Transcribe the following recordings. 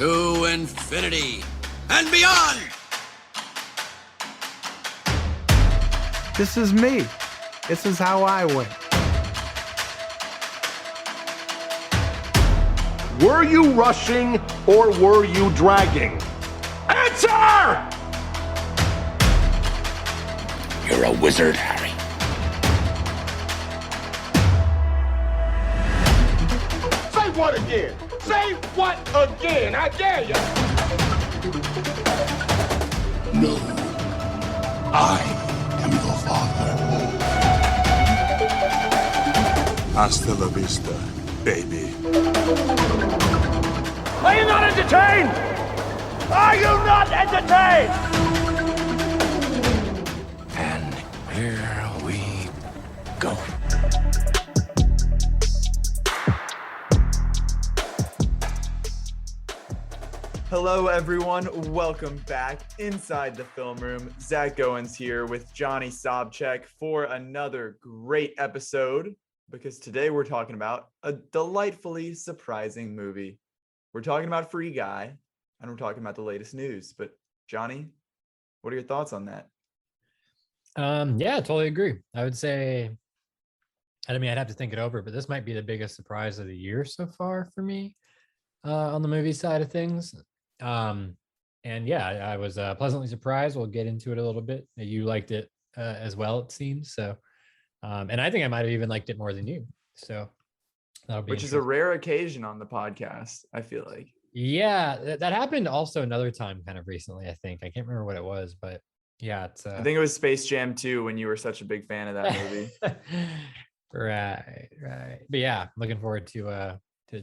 to infinity and beyond. This is me. This is how I win. Were you rushing or were you dragging? Answer! You're a wizard, Harry. Say what again? Say what again? I dare you. No, I am your father. Hasta la vista, baby. Are you not entertained? Are you not entertained? And here we go. Hello, everyone. Welcome back inside the film room. Zach Goins here with Johnny Sobchak for another great episode, because today we're talking about a delightfully surprising movie. We're talking about Free Guy, and we're talking about the latest news. But Johnny, what are your thoughts on that? Yeah, I totally agree. I would say, I'd have to think it over, but this might be the biggest surprise of the year so far for me on the movie side of things. And yeah, I was pleasantly surprised. We'll get into it a little bit. You liked it as well, it seems. So, and I think I might have even liked it more than you. So that'll be Which is a rare occasion on the podcast, I feel like. Yeah, that happened also another time kind of recently, I think. I can't remember what it was, but yeah, it's I think it was Space Jam 2 when you were such a big fan of that movie. Right. But yeah, looking forward to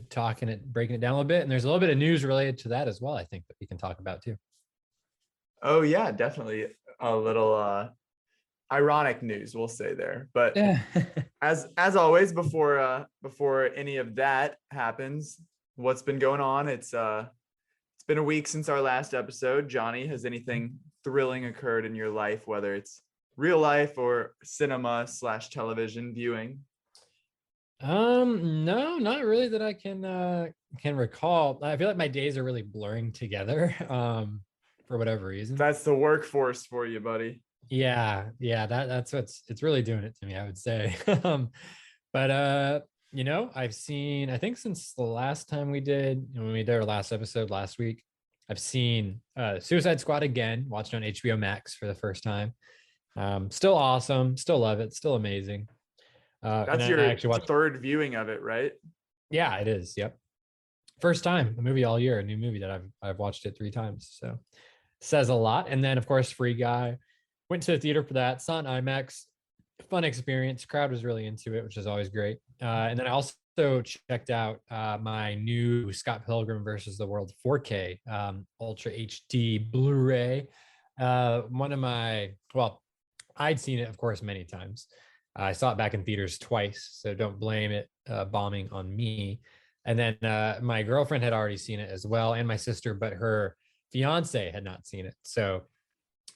talking it, breaking it down a little bit. And there's a little bit of news related to that as well, I think, that we can talk about too. Oh yeah, definitely a little ironic news, we'll say there. But as always, before any of that happens, what's been going on? It's been a week since our last episode. Johnny, has anything thrilling occurred in your life, whether it's real life or cinema/television viewing? No, not really that I can recall. I feel like my days are really blurring together for whatever reason. That's the workforce for you, buddy. Yeah, that's it's really doing it to me, I would say. But I've seen, I think since the last time when we did our last episode last week, I've seen Suicide Squad again, watched on HBO Max for the first time. Still awesome, still love it, still amazing. That's your third viewing of it, right? Yeah, it is. Yep. First time a movie all year, a new movie that I've watched it 3 times. So says a lot. And then of course, Free Guy, went to the theater for that, saw it in IMAX, fun experience. Crowd was really into it, which is always great. And then I also checked out my new Scott Pilgrim versus the World 4K Ultra HD Blu-ray. I'd seen it, of course, many times. I saw it back in theaters twice, so don't blame it bombing on me. And then my girlfriend had already seen it as well, and my sister, but her fiance had not seen it. So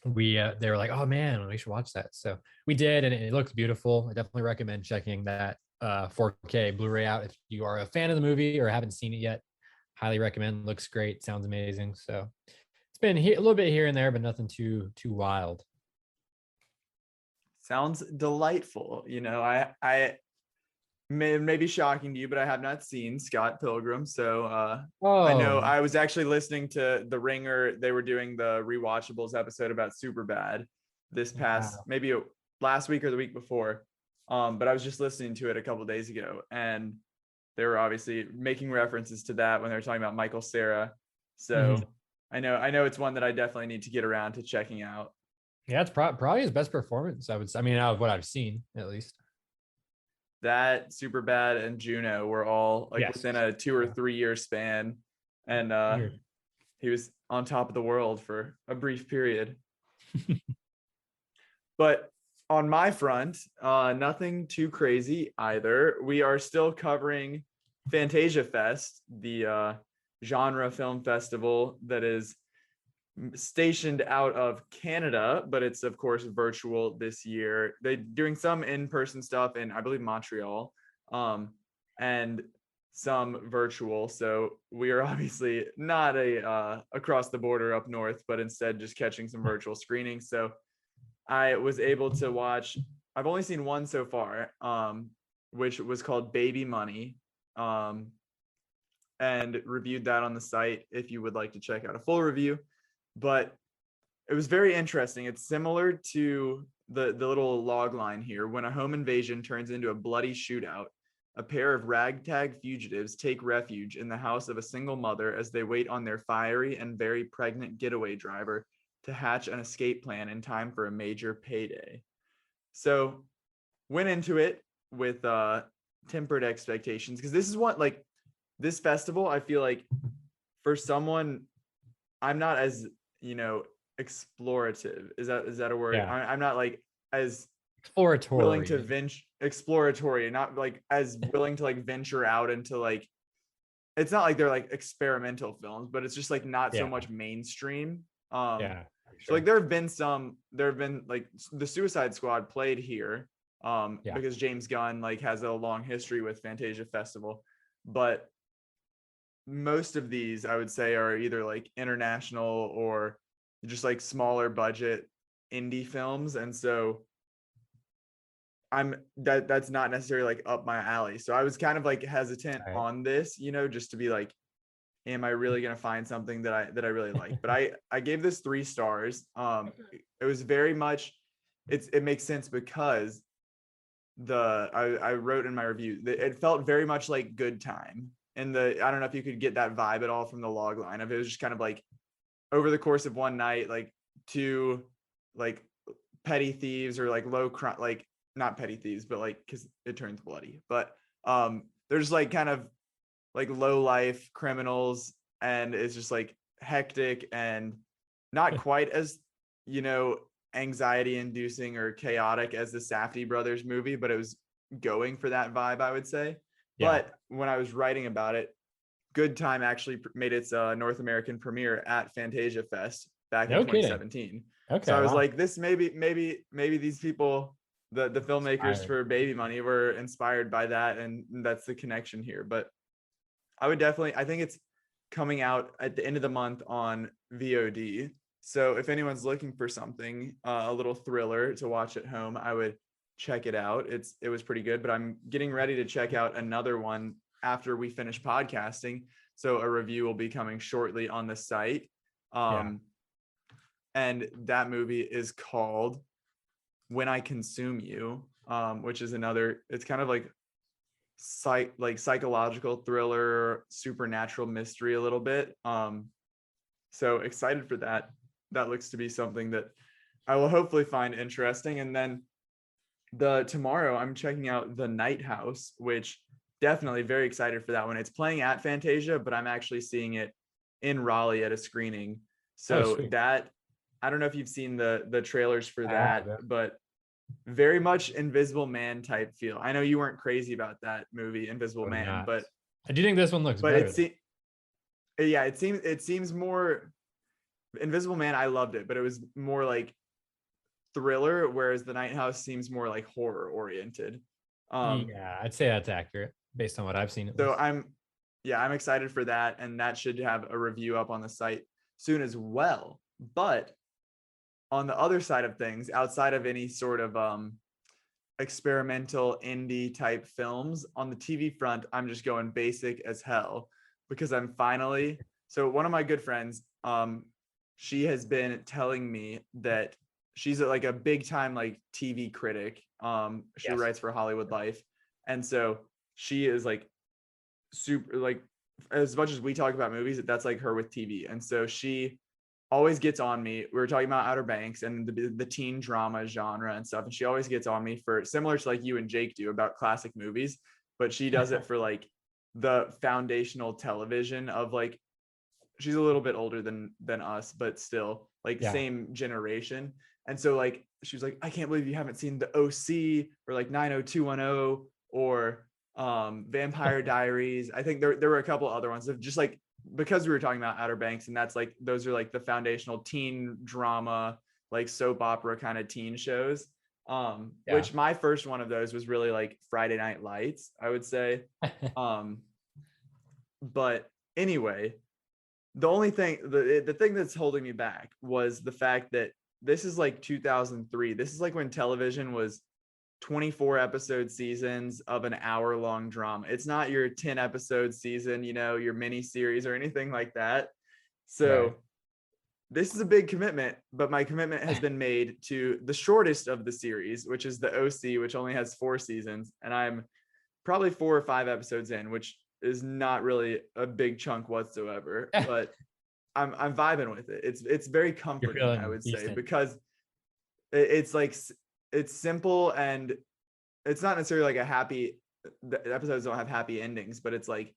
they were like, "Oh man, we should watch that." So we did, and it looked beautiful. I definitely recommend checking that 4K Blu-ray out if you are a fan of the movie or haven't seen it yet. Highly recommend. Looks great, sounds amazing. So it's been a little bit here and there, but nothing too wild. Sounds delightful. I may be shocking to you, but I have not seen Scott Pilgrim. So I know I was actually listening to The Ringer. They were doing the Rewatchables episode about Superbad this past, maybe last week or the week before. But I was just listening to it a couple of days ago, and they were obviously making references to that when they were talking about Michael Cera. So I know it's one that I definitely need to get around to checking out. Yeah, it's probably his best performance, out of what I've seen, at least. That, Superbad, and Juno were all within a 2 or 3 year span, and he was on top of the world for a brief period. But on my front, nothing too crazy either. We are still covering Fantasia Fest, the genre film festival that is stationed out of Canada, but it's of course virtual this year. They're doing some in-person stuff in, I believe, Montreal. And some virtual. So we are obviously not a across the border up north, but instead just catching some virtual screenings. So I was able to watch, I've only seen one so far, which was called Baby Money, and reviewed that on the site if you would like to check out a full review. But it was very interesting. It's similar to the little log line here. When a home invasion turns into a bloody shootout, a pair of ragtag fugitives take refuge in the house of a single mother as they wait on their fiery and very pregnant getaway driver to hatch an escape plan in time for a major payday. So went into it with tempered expectations, because this is what, like, this festival, I feel like for someone, I'm not as, explorative. Is that a word? Yeah. I'm not like as Exploratory. willing to venture, exploratory, not like as willing to like venture out into like, it's not like they're like experimental films, but it's just like not so much mainstream. Yeah. So like there have been like the Suicide Squad played here, because James Gunn like has a long history with Fantasia Festival, but most of these I would say are either like international or just like smaller budget indie films, and so that's not necessarily like up my alley. So I was kind of like hesitant on this, just to be like, am I really going to find something that I really like? But I gave this 3 stars. It was very much, it makes sense because I wrote in my review that it felt very much like Good Time. And I don't know if you could get that vibe at all from the log line of it. Was just kind of like over the course of one night, like 2 like petty thieves or like low crime, like not petty thieves, but like, because it turns bloody, but there's like kind of like low life criminals, and it's just like hectic and not quite as anxiety inducing or chaotic as the Safdie brothers movie, but it was going for that vibe, I would say. But when I was writing about it, Good Time actually made its North American premiere at Fantasia Fest back in 2017. Okay, so I was like, this maybe these people, the filmmakers for Baby Money, were inspired by that, and that's the connection here. But I think it's coming out at the end of the month on VOD. So if anyone's looking for something, a little thriller to watch at home, I would check it out. It was pretty good, but I'm getting ready to check out another one after we finish podcasting. So a review will be coming shortly on the site. And that movie is called When I Consume You, which is it's kind of like psychological thriller, supernatural mystery a little bit. So excited for that. That looks to be something that I will hopefully find interesting. And then tomorrow I'm checking out The Night House, which definitely very excited for that one. It's playing at Fantasia, but I'm actually seeing it in Raleigh at a screening. So I don't know if you've seen the trailers for that, but very much Invisible Man type feel. I know you weren't crazy about that movie, Invisible Man, but I do think this one looks better. It seems more Invisible Man. I loved it, but it was more like thriller, whereas The Night House seems more like horror oriented. I'd say that's accurate based on what I've seen. So I'm excited for that, and that should have a review up on the site soon as well. But on the other side of things, outside of any sort of experimental indie type films, on the TV front, I'm just going basic as hell, because so one of my good friends, she has been telling me that she's like a big time like TV critic. She writes for Hollywood Life, and so she is like super, like, as much as we talk about movies, that's like her with TV. And so she always gets on me. We were talking about Outer Banks and the teen drama genre and stuff, and she always gets on me for, similar to like you and Jake do, about classic movies, but she does it for like the foundational television of like, she's a little bit older than us, but still like same generation. And so like she was like, I can't believe you haven't seen The OC or like 90210 or Vampire Diaries. I think there were a couple other ones of just like, because we were talking about Outer Banks, and that's like, those are like the foundational teen drama, like soap opera kind of teen shows. Which my first one of those was really like Friday Night Lights, I would say. But anyway, the thing that's holding me back was the fact that this is like 2003. This is like when television was 24 episode seasons of an hour long drama. It's not your 10 episode season, your mini series or anything like that. So Right. this is a big commitment, but my commitment has been made to the shortest of the series, which is the OC, which only has 4 seasons. And I'm probably 4 or 5 episodes in, which is not really a big chunk whatsoever, but I'm vibing with it. It's very comforting, I would say, because it's like, it's simple, and it's not necessarily like the episodes don't have happy endings, but it's like,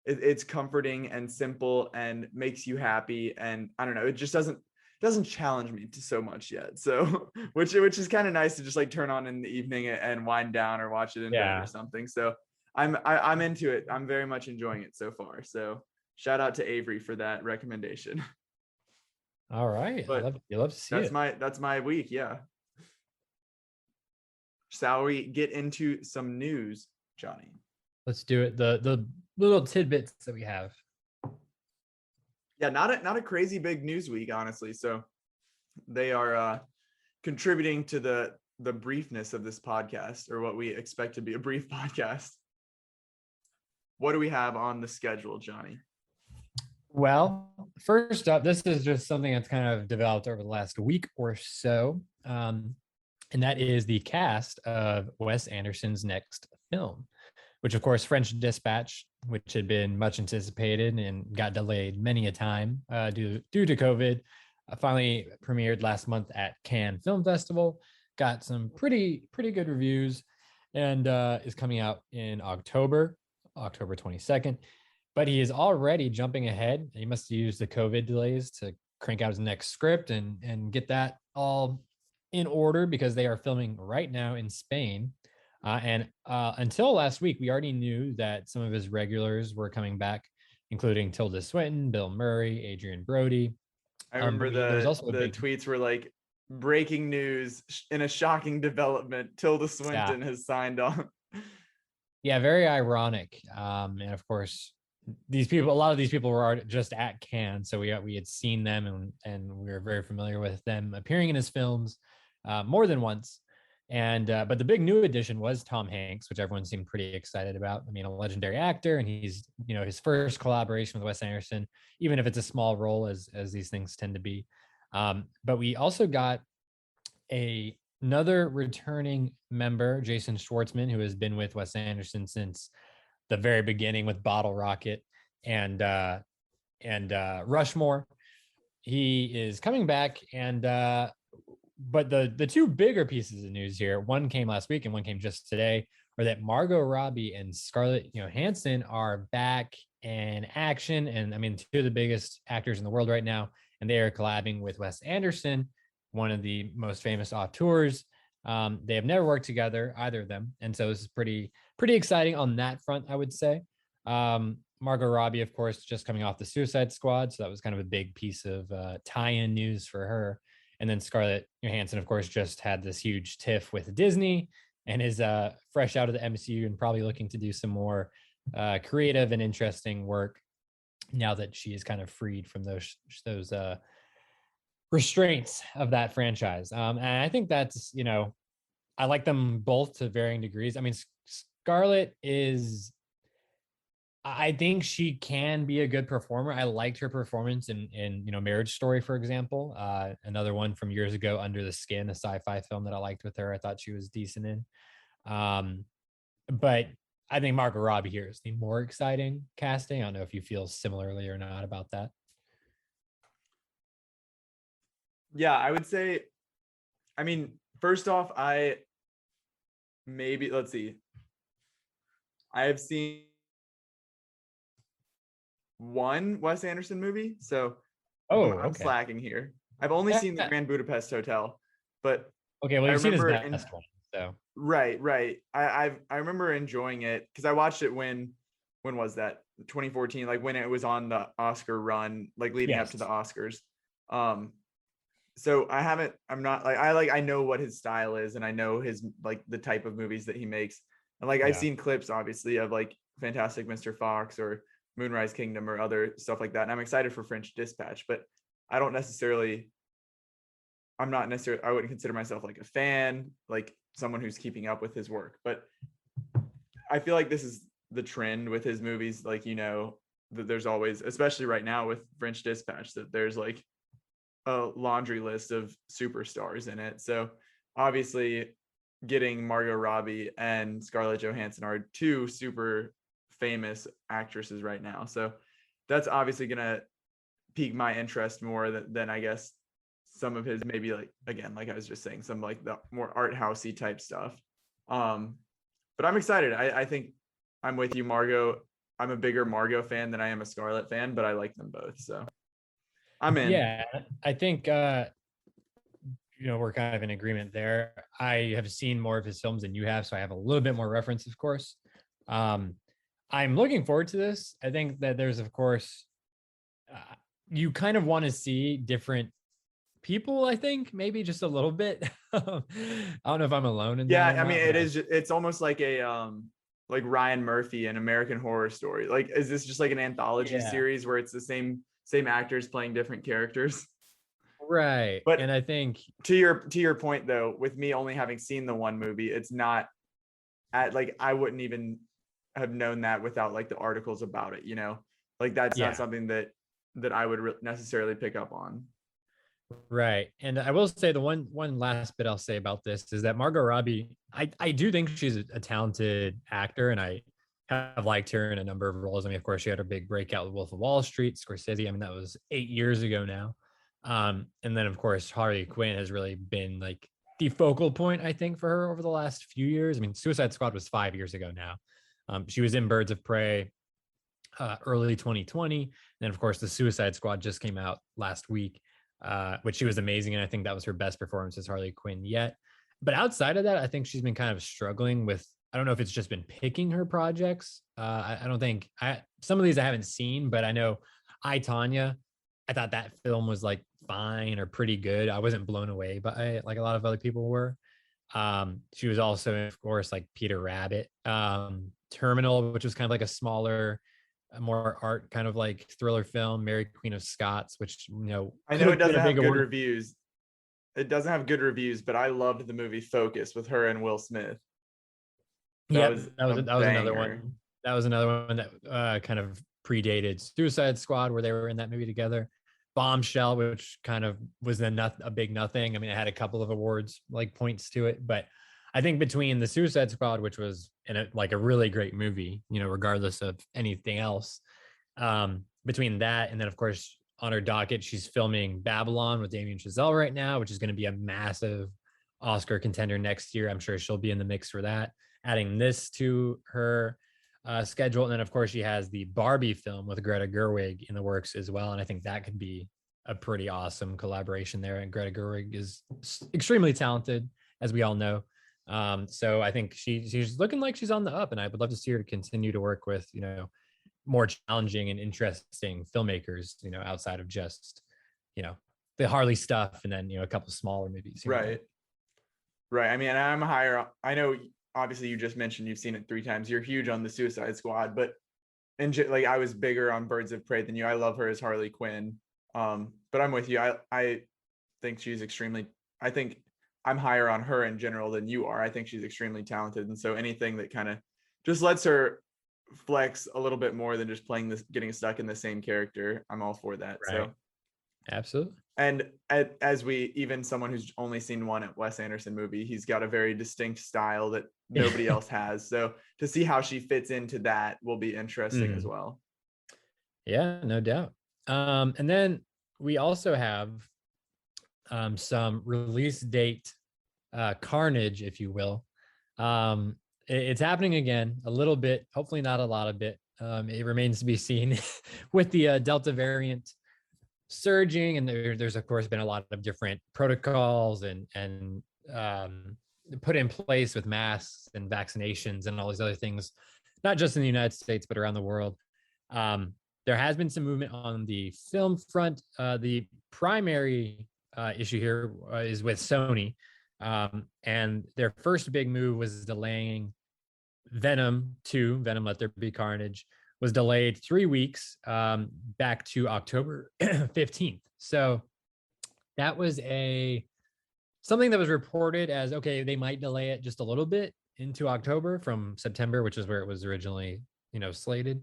it's comforting and simple and makes you happy. And I don't know, it just doesn't challenge me to so much yet. So, which is kind of nice to just like turn on in the evening and wind down or watch it in bed or something. So I'm into it. I'm very much enjoying it so far. So shout out to Avery for that recommendation. All right. You love to see it. That's my week. Yeah. Shall we get into some news, Johnny? Let's do it. The little tidbits that we have. Yeah, not a crazy big news week, honestly. So they are contributing to the briefness of this podcast, or what we expect to be a brief podcast. What do we have on the schedule, Johnny? Well, first up, this is just something that's kind of developed over the last week or so. And that is the cast of Wes Anderson's next film, which, of course, French Dispatch, which had been much anticipated and got delayed many a time due to COVID, finally premiered last month at Cannes Film Festival, got some pretty good reviews, and is coming out in October 22nd. But he is already jumping ahead. He must have used the COVID delays to crank out his next script and get that all in order, because they are filming right now in Spain. And until last week, we already knew that some of his regulars were coming back, including Tilda Swinton, Bill Murray, Adrian Brody. I remember the tweets were like, breaking news in a shocking development, Tilda Swinton has signed on. Yeah, very ironic. And of course, a lot of these people were just at Cannes, so we had seen them and we were very familiar with them appearing in his films more than once. And but the big new addition was Tom Hanks, which everyone seemed pretty excited about. I mean, a legendary actor, and he's his first collaboration with Wes Anderson, even if it's a small role, as these things tend to be. But we also got another returning member, Jason Schwartzman, who has been with Wes Anderson since the very beginning with Bottle Rocket and Rushmore. He is coming back, and but the two bigger pieces of news here, one came last week and one came just today, are that Margot Robbie and Scarlett Johansson are back in action. And I mean, two of the biggest actors in the world right now, and they are collabing with Wes Anderson, one of the most famous auteurs. They have never worked together, either of them, and so this is pretty exciting on that front, I would say. Margot Robbie, of course, just coming off the Suicide Squad, so that was kind of a big piece of tie-in news for her. And then Scarlett Johansson, of course, just had this huge tiff with Disney and is fresh out of the MCU and probably looking to do some more creative and interesting work now that she is kind of freed from those restraints of that franchise. And I think that's, I like them both to varying degrees. I mean, Scarlett I think she can be a good performer. I liked her performance in Marriage Story, for example. Another one from years ago, Under the Skin, a sci-fi film that I liked with her. I thought she was decent in. But I think Margot Robbie here is the more exciting casting. I don't know if you feel similarly or not about that. Yeah, I would say, I mean, first off, let's see. I have seen one Wes Anderson movie, so I'm slacking here. I've only seen the Grand Budapest Hotel, but okay, well, you've seen his best one, so right. I remember enjoying it because I watched it when was that? 2014, like when it was on the Oscar run, like leading up to the Oscars. So I know what his style is, and I know his like the type of movies that he makes, and like I've seen clips obviously of like Fantastic Mr. Fox or Moonrise Kingdom or other stuff like that. And I'm excited for French Dispatch, but I don't necessarily, I wouldn't consider myself like a fan, like someone who's keeping up with his work. But I feel like this is the trend with his movies. Like, that there's always, especially right now with French Dispatch, that there's like a laundry list of superstars in it. So obviously getting Margot Robbie and Scarlett Johansson are two super famous actresses right now. So that's obviously going to pique my interest more than I guess some of his, maybe like, again, like I was just saying, some like the more art housey type stuff. But I'm excited. I think I'm with you, Margot. I'm a bigger Margot fan than I am a Scarlett fan, but I like them both. So I'm in. Yeah, I think we're kind of in agreement there. I have seen more of his films than you have, so I have a little bit more reference, of course. I'm looking forward to this. I think that there's, of course, you kind of want to see different people. I think maybe just a little bit. I don't know if I'm alone in that. Yeah, I mean, it's almost like a like Ryan Murphy and American Horror Story. Like, is this just like an anthology series where it's the same actors playing different characters? Right. But and I think to your point though, with me only having seen the one movie, it's not like I wouldn't even have known that without like the articles about it, like that's not something that I would necessarily pick up on. Right. And I will say the one last bit I'll say about this is that Margot Robbie, I do think she's a talented actor, and I have liked her in a number of roles. I mean, of course, she had her big breakout with Wolf of Wall Street, Scorsese. I mean, that was 8 years ago now. And then, of course, Harley Quinn has really been like the focal point, I think, for her over the last few years. I mean, Suicide Squad was 5 years ago now. She was in Birds of Prey early 2020. And then, of course, the Suicide Squad just came out last week, which she was amazing. And I think that was her best performance as Harley Quinn yet. But outside of that, I think she's been kind of struggling with, I don't know if it's just been picking her projects. I don't think some of these I haven't seen, but I know I, Tonya, I thought that film was like fine or pretty good. I wasn't blown away by it like a lot of other people were. She was also, of course, like Peter Rabbit, Terminal, which was kind of like a smaller, more art kind of like thriller film, Mary Queen of Scots, which I know it doesn't have good reviews. It doesn't have good reviews, but I loved the movie Focus with her and Will Smith. That was another one. That was another one that kind of predated Suicide Squad, where they were in that movie together. Bombshell, which kind of was a big nothing. I mean, it had a couple of awards like points to it, but I think between the Suicide Squad, which was like a really great movie, regardless of anything else, between that and then, of course, on her docket, she's filming Babylon with Damien Chazelle right now, which is going to be a massive Oscar contender next year. I'm sure she'll be in the mix for that. Adding this to her schedule. And then, of course, she has the Barbie film with Greta Gerwig in the works as well. And I think that could be a pretty awesome collaboration there. And Greta Gerwig is extremely talented, as we all know. So I think she's looking like she's on the up, and I would love to see her continue to work with, more challenging and interesting filmmakers, outside of just, the Harley stuff and then, a couple smaller movies. Right. Right. I mean, I'm higher. I know, obviously you just mentioned you've seen it 3 times. You're huge on the Suicide Squad, but like I was bigger on Birds of Prey than you. I love her as Harley Quinn. But I'm with you. I think she's I think I'm higher on her in general than you are. I think she's extremely talented. And so anything that kind of just lets her flex a little bit more than just playing this, getting stuck in the same character, I'm all for that. Right. So absolutely. And even someone who's only seen one Wes Anderson movie, he's got a very distinct style that nobody else has. So to see how she fits into that will be interesting as well. Yeah, no doubt. And then we also have some release date carnage, if you will. It's happening again a little bit, hopefully not a lot of it. It remains to be seen with the Delta variant surging, and there's of course been a lot of different protocols and put in place with masks and vaccinations and all these other things, not just in the United States but around the world. There has been some movement on the film front. The primary issue here is with Sony, and their first big move was delaying Venom 2, Venom Let There Be Carnage, was delayed 3 weeks, back to October 15th. So that was something that was reported as, okay, they might delay it just a little bit into October from September, which is where it was originally, slated.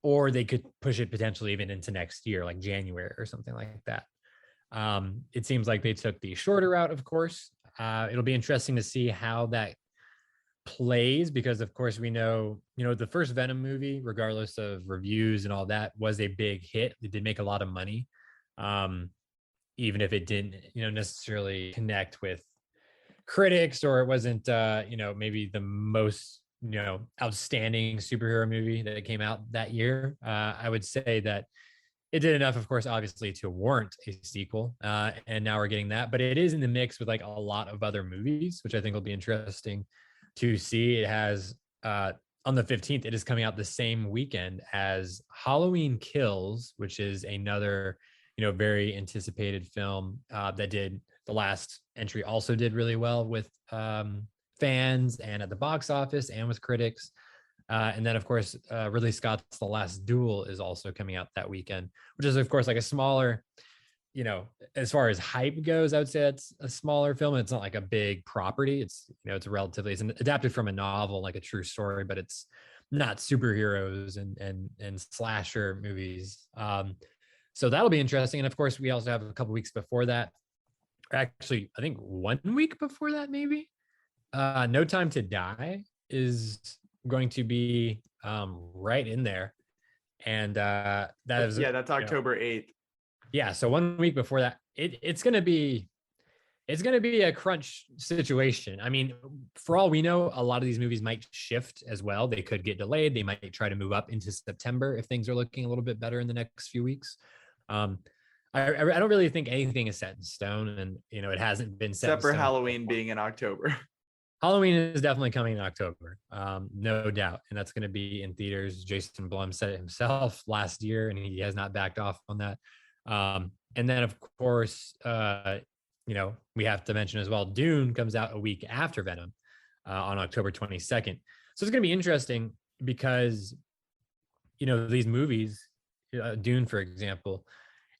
Or they could push it potentially even into next year, like January or something like that. It seems like they took the shorter route, of course. It'll be interesting to see how that plays, because of course we know, the first Venom movie, regardless of reviews and all that, was a big hit. It did make a lot of money. Even if it didn't, necessarily connect with critics, or it wasn't, maybe the most, outstanding superhero movie that came out that year. I would say that it did enough, of course, obviously, to warrant a sequel. And now we're getting that, but it is in the mix with like a lot of other movies, which I think will be interesting to see. It has, on the 15th, it is coming out the same weekend as Halloween Kills, which is another, very anticipated film that did, the last entry also did really well with fans and at the box office and with critics. And then, of course, Ridley Scott's The Last Duel is also coming out that weekend, which is, of course, like a smaller, as far as hype goes, I would say it's a smaller film. It's not like a big property. It's, it's adapted from a novel, like a true story, but it's not superheroes and slasher movies. So that'll be interesting. And of course, we also have a couple weeks before that. Actually, I think 1 week before that, maybe. No Time to Die is going to be right in there. And that is, that's October 8th. Yeah, so 1 week before that, it's going to be a crunch situation. I mean, for all we know, a lot of these movies might shift as well. They could get delayed. They might try to move up into September if things are looking a little bit better in the next few weeks. I don't really think anything is set in stone, and it hasn't been set except for in stone. Halloween being in October. Halloween is definitely coming in October, no doubt, and that's going to be in theaters. Jason Blum said it himself last year, and he has not backed off on that. And then, of course, we have to mention as well, Dune comes out a week after Venom, on October 22nd. So it's going to be interesting because, these movies, Dune, for example,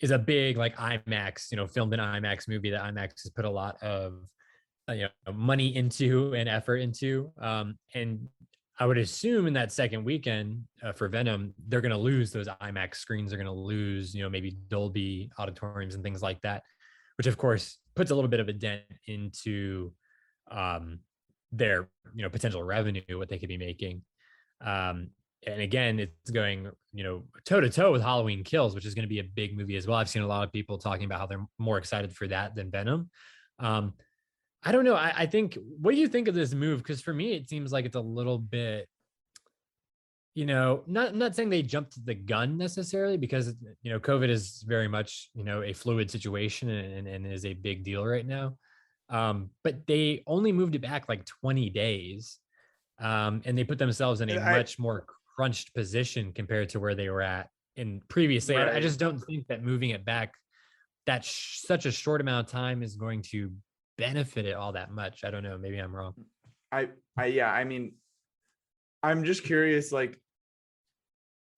is a big like IMAX, filmed in IMAX movie that IMAX has put a lot of money into and effort into. And I would assume in that second weekend for Venom, they're going to lose those IMAX screens. They're going to lose, maybe Dolby auditoriums and things like that, which of course puts a little bit of a dent into their, potential revenue, what they could be making. And again, it's going, toe to toe with Halloween Kills, which is going to be a big movie as well. I've seen a lot of people talking about how they're more excited for that than Venom. I don't know. I think, what do you think of this move? Because for me, it seems like it's a little bit, not saying they jumped the gun necessarily, because, COVID is very much, a fluid situation and is a big deal right now. But they only moved it back like 20 days. And they put themselves in a much more crunched position compared to where they were at in previously. Right. I just don't think that moving it back such a short amount of time is going to benefit it all that much. I don't know. Maybe I'm wrong. I mean, I'm just curious, like,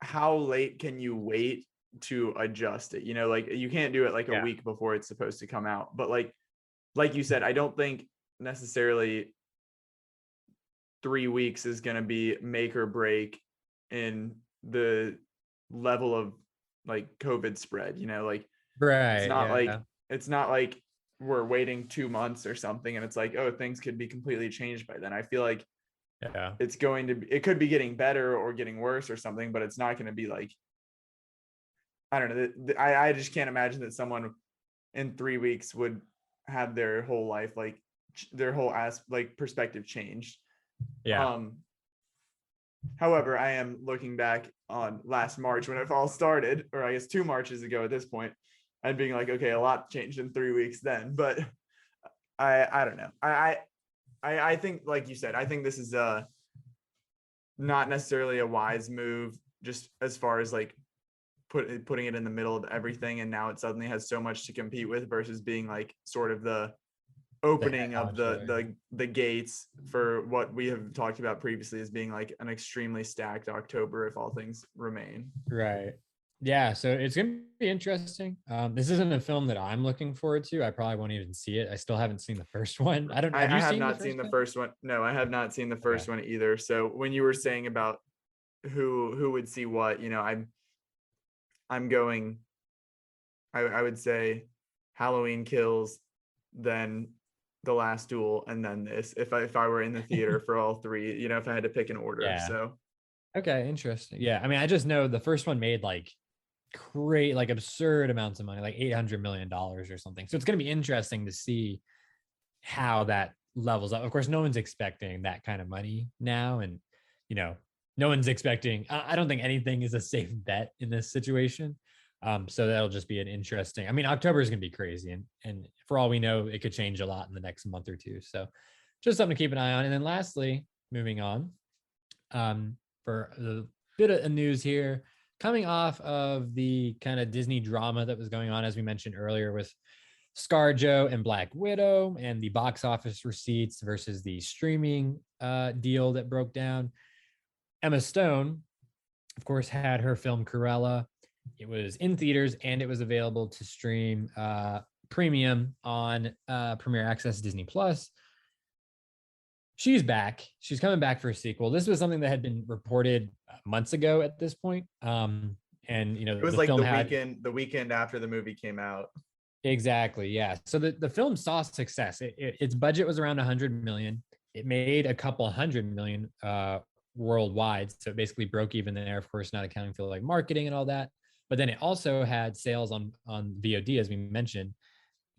how late can you wait to adjust it? Like, you can't do it like a week before it's supposed to come out. But like you said, I don't think necessarily 3 weeks is going to be make or break in the level of like COVID spread, like, right. It's not like we're waiting 2 months or something and it's like, oh, things could be completely changed by then. I feel like it could be getting better or getting worse or something, but it's not going to be like, I don't know. I just can't imagine that someone in 3 weeks would have their whole life, like their whole perspective changed. Yeah. However, I am looking back on last March when it all started, or I guess 2 Marches ago at this point, and being like, okay, a lot changed in 3 weeks then. But I don't know. I think, like you said, I think this is not necessarily a wise move, just as far as like putting it in the middle of everything, and now it suddenly has so much to compete with versus being like sort of the opening of the gates for what we have talked about previously as being like an extremely stacked October if all things remain. Right. Yeah, so it's gonna be interesting. This isn't a film that I'm looking forward to. I probably won't even see it. I still haven't seen the first one. I don't know. I have not seen the first one. No, I have not seen the first one either. So when you were saying about who would see what, you know, I'm going, I would say Halloween Kills, then The Last Duel, and then this if I were in the theater for all three, you know, if I had to pick an order. Yeah. So okay, interesting. Yeah, I mean, I just know the first one made like absurd amounts of money, like $800 million or something. So it's going to be interesting to see how that levels up. Of course, no one's expecting that kind of money now, and you know, no one's expecting. I don't think anything is a safe bet in this situation. So that'll just be an interesting. I mean, October is going to be crazy, and for all we know, it could change a lot in the next month or two. So just something to keep an eye on. And then lastly, moving on, for a bit of news here, coming off of the kind of Disney drama that was going on, as we mentioned earlier, with ScarJo and Black Widow and the box office receipts versus the streaming deal that broke down. Emma Stone, of course, had her film Cruella. It was in theaters and it was available to stream premium on Premier Access Disney Plus. She's back. She's coming back for a sequel. This was something that had been reported months ago at this point. And you know, it was like the weekend after the movie came out. Exactly. Yeah. So the film saw success. Its budget was around 100 million. It made a couple hundred million worldwide. So it basically broke even there, of course, not accounting for like marketing and all that. But then it also had sales on VOD, as we mentioned.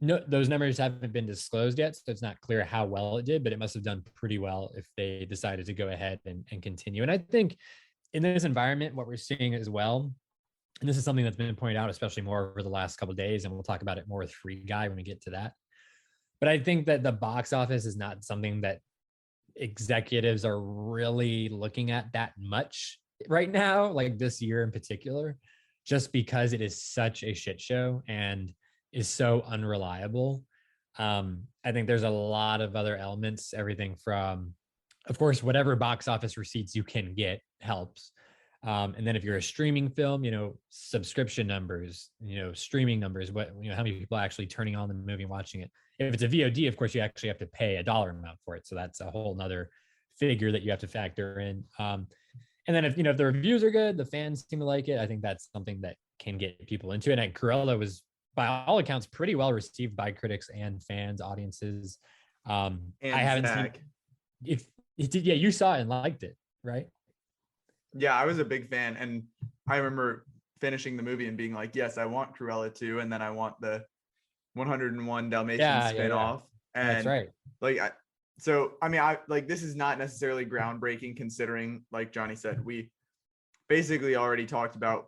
No, those numbers haven't been disclosed yet, so it's not clear how well it did, but it must have done pretty well if they decided to go ahead and continue. And I think in this environment, what we're seeing as well, and this is something that's been pointed out, especially more over the last couple of days, and we'll talk about it more with Free Guy when we get to that. But I think that the box office is not something that executives are really looking at that much right now, like this year in particular, just because it is such a shit show and is so unreliable. I think there's a lot of other elements, everything from, of course, whatever box office receipts you can get helps. And then if you're a streaming film, you know, subscription numbers, you know, streaming numbers, what, you know, how many people are actually turning on the movie and watching it. If it's a VOD, of course, you actually have to pay a dollar amount for it. So that's a whole nother figure that you have to factor in. And then if, you know, if the reviews are good, the fans seem to like it, I think that's something that can get people into it. And Cruella was, by all accounts, pretty well received by critics and fans, audiences. I haven't seen yeah, you saw it and liked it, right? Yeah, I was a big fan, and I remember finishing the movie and being like, yes, I want Cruella too, and then I want the 101 Dalmatians spinoff. And that's right. Like, I like, this is not necessarily groundbreaking, considering, like Johnny said, we basically already talked about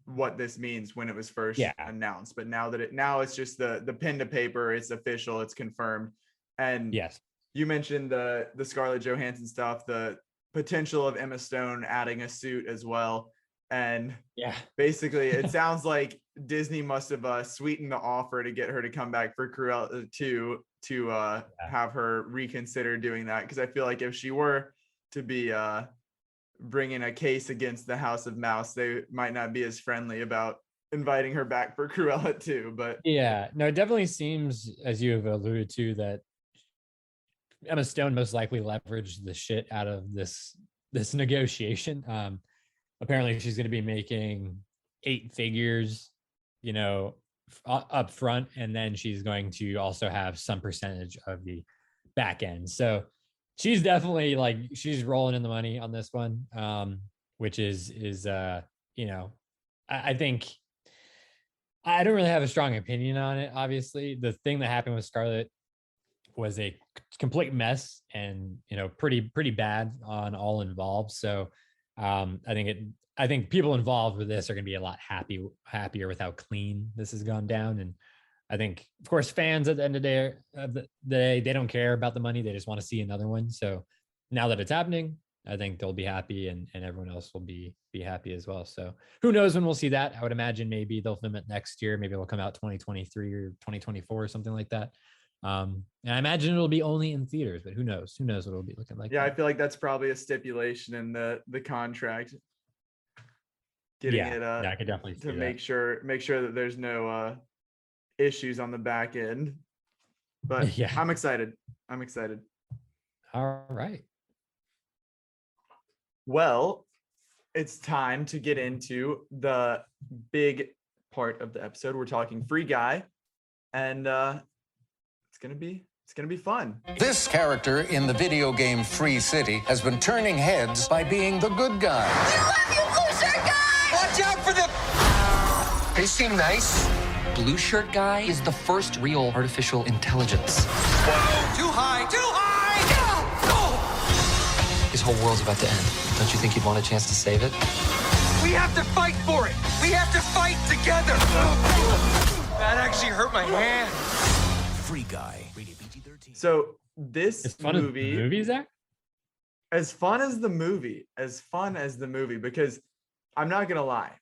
what this means when it was first announced, but now it's just the pen to paper, it's official, it's confirmed. And yes, you mentioned the Scarlett Johansson stuff, the potential of Emma Stone adding a suit as well, and basically it sounds like Disney must have sweetened the offer to get her to come back for Cruella 2 to have her reconsider doing that, because I feel like if she were to be bringing a case against the House of Mouse, they might not be as friendly about inviting her back for Cruella 2. But yeah, no, it definitely seems, as you have alluded to, that Emma Stone most likely leveraged the shit out of this negotiation. Apparently she's going to be making 8 figures, you know, up front, and then she's going to also have some percentage of the back end. So she's definitely like, she's rolling in the money on this one, which is you know, I think I don't really have a strong opinion on it. Obviously, the thing that happened with Scarlett was a complete mess, and you know, pretty bad on all involved. So I think people involved with this are going to be a lot happier with how clean this has gone down. And I think, of course, fans at the end of the day, they don't care about the money. They just want to see another one. So now that it's happening, I think they'll be happy, and everyone else will be happy as well. So who knows when we'll see that? I would imagine maybe they'll film it next year. Maybe it'll come out 2023 or 2024 or something like that. And I imagine it'll be only in theaters, but who knows? Who knows what it'll be looking like? Yeah, I feel like that's probably a stipulation in the contract. Getting it I could definitely to see make sure that there's no issues on the back end. But Yeah. I'm excited. All right. Well, it's time to get into the big part of the episode. We're talking Free Guy, and it's gonna be fun. This character in the video game Free City has been turning heads by being the good guy. You love you, blue shirt guy! Watch out for the... They seem nice. Blue shirt guy is the first real artificial intelligence. Whoa! Too high! Too high! His whole world's about to end. Don't you think you'd want a chance to save it? We have to fight for it! We have to fight together! That actually hurt my hand. Free Guy. Rated PG-13. So this movie, Zach? as fun as the movie, because I'm not gonna lie,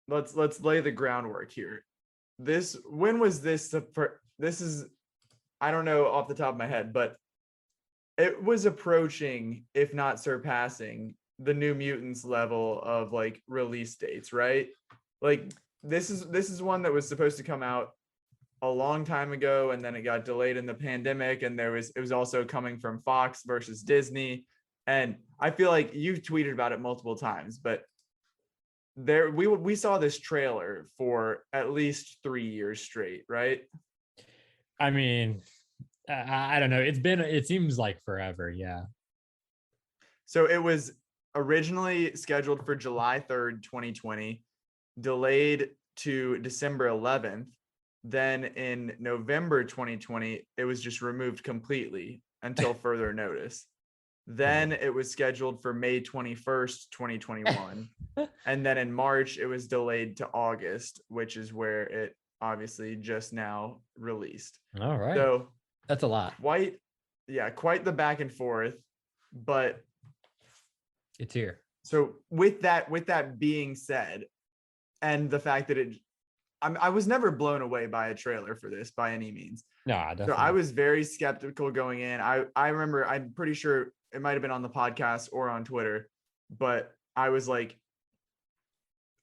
let's lay the groundwork here. When was this? This is, I don't know off the top of my head, but it was approaching, if not surpassing, the New Mutants level of like release dates, right? Like this is one that was supposed to come out a long time ago, and then it got delayed in the pandemic, and it was also coming from Fox versus Disney. And I feel like you've tweeted about it multiple times, but we saw this trailer for at least 3 years straight, right? I mean, I don't know. It seems like forever. Yeah. So it was originally scheduled for July 3rd, 2020, delayed to December 11th. Then in November 2020, it was just removed completely until further notice. Then it was scheduled for May 21st, 2021. And then in March, it was delayed to August, which is where it obviously just now released. All right. So that's a lot. Quite the back and forth, but it's here. So with that being said, and the fact that I was never blown away by a trailer for this by any means. No, definitely. So I was very skeptical going in. I remember, I'm pretty sure it might have been on the podcast or on Twitter, but I was like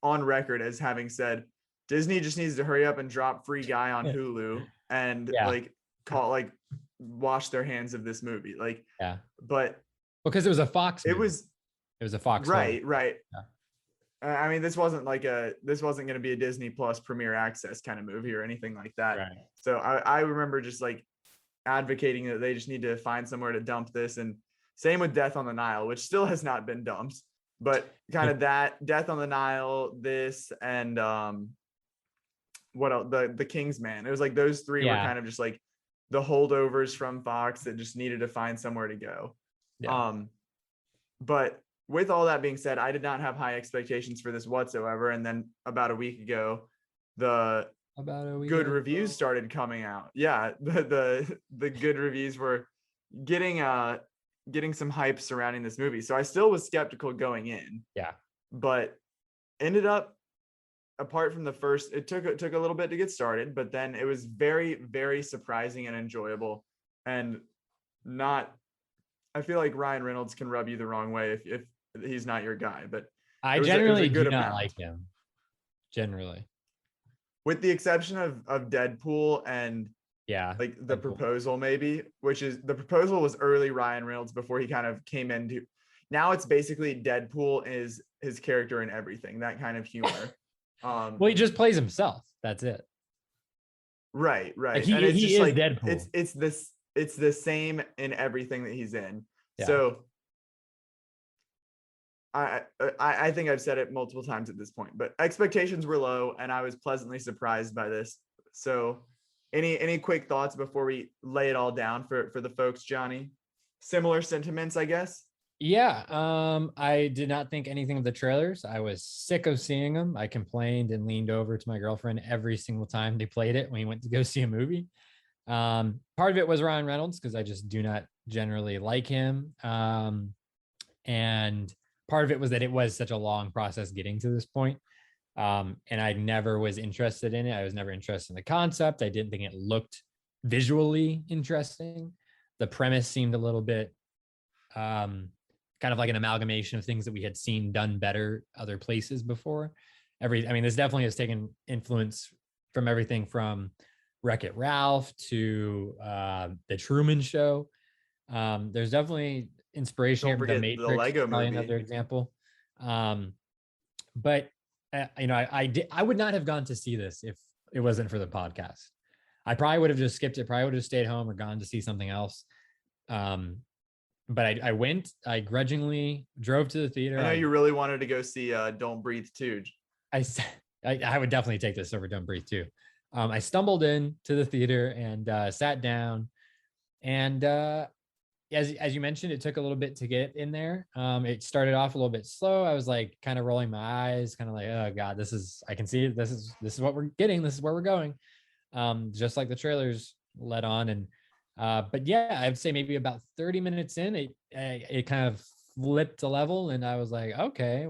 on record as having said, Disney just needs to hurry up and drop Free Guy on Hulu and wash their hands of this movie. Like, yeah, but because it was a Fox movie. It was a Fox. Right. Yeah. I mean, this wasn't going to be a Disney Plus Premier Access kind of movie or anything like that. Right. So I remember just like advocating that they just need to find somewhere to dump this. And same with Death on the Nile, which still has not been dumped, but kind of that Death on the Nile, this, and what else? The Kingsman. It was like those three were kind of just like the holdovers from Fox that just needed to find somewhere to go. Yeah. But with all that being said, I did not have high expectations for this whatsoever. And then about a week ago, the good reviews started coming out. Yeah, the good reviews were getting some hype surrounding this movie. So I still was skeptical going in. Yeah. But ended up, apart from the first, it took a little bit to get started, but then it was very, very surprising and enjoyable. And I feel like Ryan Reynolds can rub you the wrong way if he's not your guy, but I generally do not like him. Generally, with the exception of Deadpool and like the Deadpool. Proposal, maybe, which is the Proposal was early Ryan Reynolds before he kind of came into. Now it's basically Deadpool is his character in everything, that kind of humor. Well, he just plays himself. That's it. Right. Like and it's he just is like Deadpool. It's the same in everything that he's in. Yeah. So I think I've said it multiple times at this point, but expectations were low and I was pleasantly surprised by this. So any quick thoughts before we lay it all down for the folks, Johnny? Similar sentiments, I guess. Yeah. I did not think anything of the trailers. I was sick of seeing them. I complained and leaned over to my girlfriend every single time they played it when we went to go see a movie. Part of it was Ryan Reynolds because I just do not generally like him. And part of it was that it was such a long process getting to this point. And I never was interested in it. I was never interested in the concept. I didn't think it looked visually interesting. The premise seemed a little bit kind of like an amalgamation of things that we had seen done better other places before. This definitely has taken influence from everything from Wreck-It Ralph to the Truman Show. There's definitely inspiration Don't here. forget The the Matrix, Lego probably movie. another example. But I would not have gone to see this if it wasn't for the podcast. I probably would have just skipped it. Probably would have stayed home or gone to see something else. But I went. I grudgingly drove to the theater. I know you really wanted to go see Don't Breathe too. I would definitely take this over Don't Breathe too. I stumbled in to the theater and sat down, and as you mentioned, it took a little bit to get in there. It started off a little bit slow. I was like kind of rolling my eyes, kind of like, oh God, I can see it. This is what we're getting. This is where we're going. Just like the trailers led on. And but yeah, I'd say maybe about 30 minutes in, it kind of flipped a level, and I was like, okay,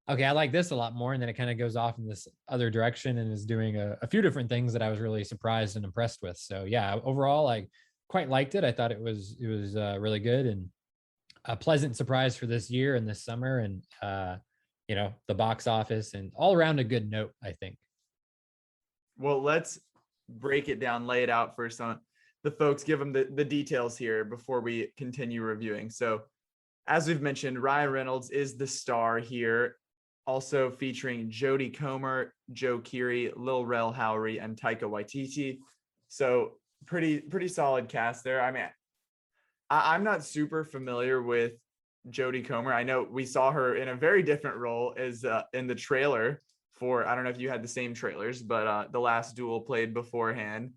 I like this a lot more. And then it kind of goes off in this other direction and is doing a few different things that I was really surprised and impressed with. So yeah, overall, I quite liked it. I thought it was really good and a pleasant surprise for this year and this summer, and the box office, and all around a good note, I think. Well, let's break it down, lay it out for some the folks, give them the details here before we continue reviewing. So as we've mentioned, Ryan Reynolds is the star here, also featuring Jodie Comer, Joe Keery, Lil Rel Howery, and Taika Waititi. So pretty solid cast there. I mean, I'm not super familiar with Jodie Comer. I know we saw her in a very different role as in the trailer for, I don't know if you had the same trailers, but The Last Duel played beforehand.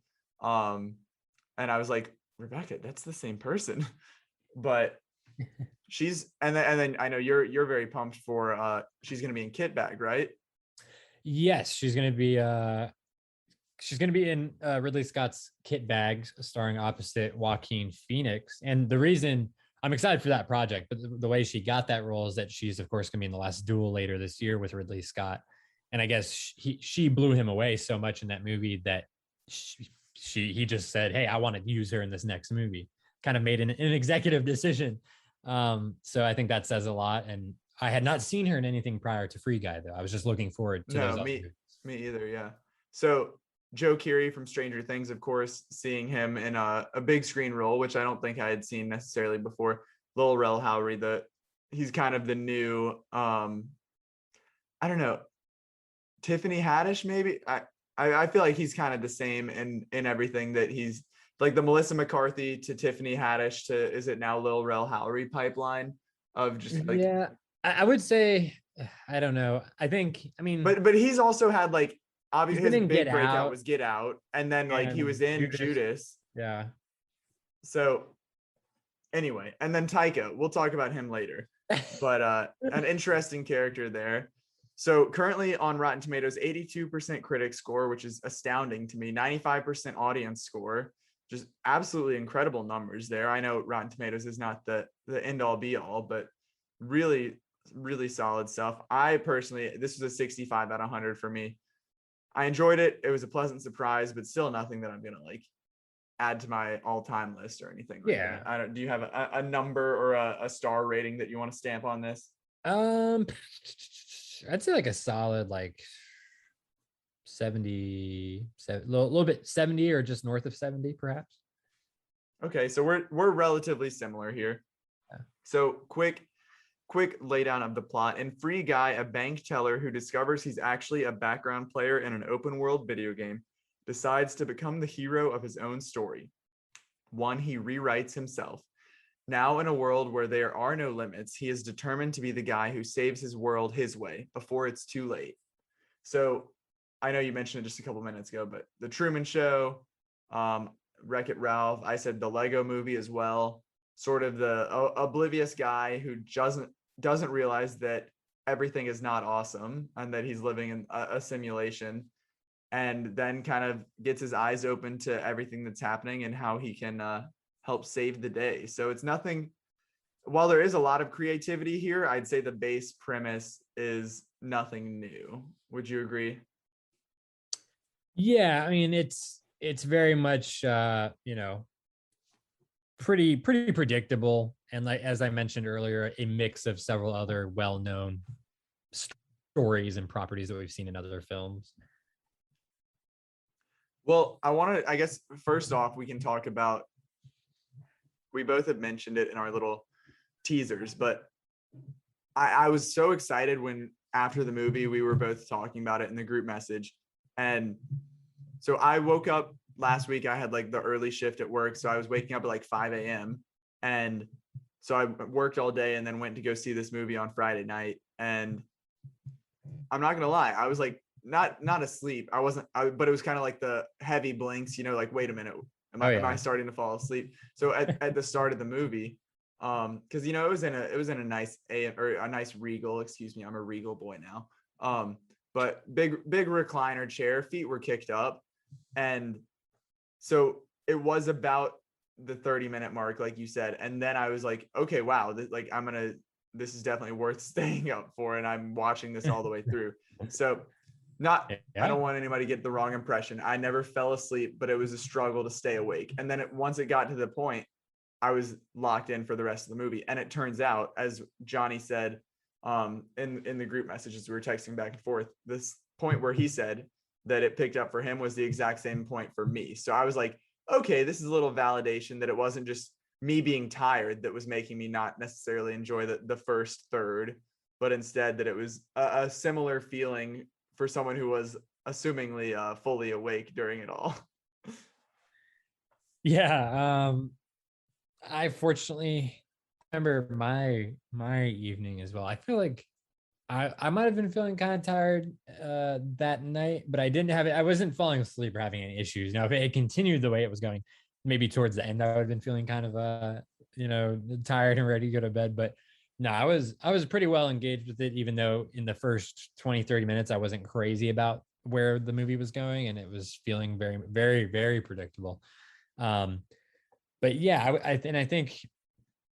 And I was like, Rebecca, that's the same person. But she's, and then I know you're very pumped for she's gonna be in Kit Bag, right? Yes, she's gonna be in Ridley Scott's Kit Bags, starring opposite Joaquin Phoenix. And the reason I'm excited for that project, but the way she got that role is that she's of course gonna be in The Last Duel later this year with Ridley Scott. And I guess she blew him away so much in that movie that he just said, hey, I want to use her in this next movie. Kind of made an executive decision. So I think that says a lot. And I had not seen her in anything prior to Free Guy, though. I was just looking forward to those. Me either, yeah. So Joe Keery from Stranger Things, of course, seeing him in a big screen role, which I don't think I had seen necessarily before. Lil Rel Howery, he's kind of the new, I don't know, Tiffany Haddish, maybe. I feel like he's kind of the same in everything, that he's like the Melissa McCarthy to Tiffany Haddish to, is it now Lil Rel Howery pipeline of just like, yeah, I would say, I don't know. But he's also had like, obviously his big breakout was Get Out, and then like he was in Judas. Yeah. So anyway, and then Taika, we'll talk about him later, but an interesting character there. So currently on Rotten Tomatoes, 82% critic score, which is astounding to me, 95% audience score, just absolutely incredible numbers there. I know Rotten Tomatoes is not the end all be all, but really, really solid stuff. I personally, this was a 65 out of 100 for me. I enjoyed it. It was a pleasant surprise, but still nothing that I'm going to like add to my all-time list or anything. Like yeah. that. Do you have a number or a star rating that you want to stamp on this? I'd say like a solid like 70, a little bit 70 or just north of 70 perhaps. Okay, so we're relatively similar here. Yeah. So quick laydown of the plot. In Free Guy, a bank teller who discovers he's actually a background player in an open world video game decides to become the hero of his own story, one he rewrites himself. Now in a world where there are no limits, he is determined to be the guy who saves his world his way before it's too late. So I know you mentioned it just a couple minutes ago, but The Truman Show, Wreck-It Ralph, I said the Lego movie as well, sort of the oblivious guy who doesn't realize that everything is not awesome and that he's living in a simulation, and then kind of gets his eyes open to everything that's happening and how he can help save the day. So it's nothing, while there is a lot of creativity here, I'd say the base premise is nothing new. Would you agree? Yeah, I mean, it's it's very much pretty predictable, and like as I mentioned earlier, a mix of several other well-known stories and properties that we've seen in other films. Well, I guess first off, we can talk about, we both have mentioned it in our little teasers, but I was so excited when after the movie, we were both talking about it in the group message. And so I woke up last week, I had like the early shift at work. So I was waking up at like 5 a.m. And so I worked all day and then went to go see this movie on Friday night. And I'm not going to lie, I was like, not asleep. But it was kind of like the heavy blinks, like, wait a minute, am I starting to fall asleep? So at the start of the movie, because it was in a nice a nice Regal, excuse me, I'm a Regal boy now. But big recliner chair, feet were kicked up, and so it was about the 30-minute mark, like you said, and then I was like, okay, wow, this is definitely worth staying up for, and I'm watching this all the way through. So I don't want anybody to get the wrong impression. I never fell asleep, but it was a struggle to stay awake. And then once it got to the point, I was locked in for the rest of the movie. And it turns out, as Johnny said in the group messages we were texting back and forth, this point where he said that it picked up for him was the exact same point for me. So I was like, okay, this is a little validation that it wasn't just me being tired that was making me not necessarily enjoy the first third, but instead that it was a similar feeling for someone who was assumingly fully awake during it all. Yeah. I fortunately remember my evening as well. I feel like I might have been feeling kind of tired that night, but I wasn't falling asleep or having any issues. Now, if it had continued the way it was going, maybe towards the end, I would have been feeling kind of tired and ready to go to bed. But no, I was pretty well engaged with it, even though in the first 20-30 minutes, I wasn't crazy about where the movie was going, and it was feeling very, very, very predictable. But yeah, I think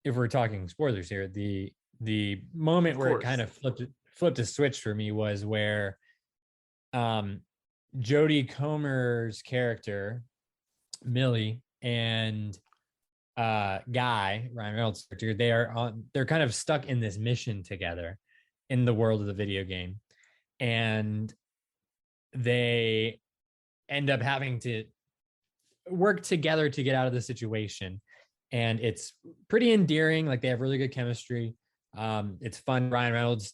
if we're talking spoilers here, the moment where it kind of flipped a switch for me was where Jodie Comer's character, Millie, and Guy, Ryan Reynolds' character, they're kind of stuck in this mission together in the world of the video game. And they end up having to work together to get out of the situation. And it's pretty endearing. Like, they have really good chemistry. It's fun. Ryan Reynolds,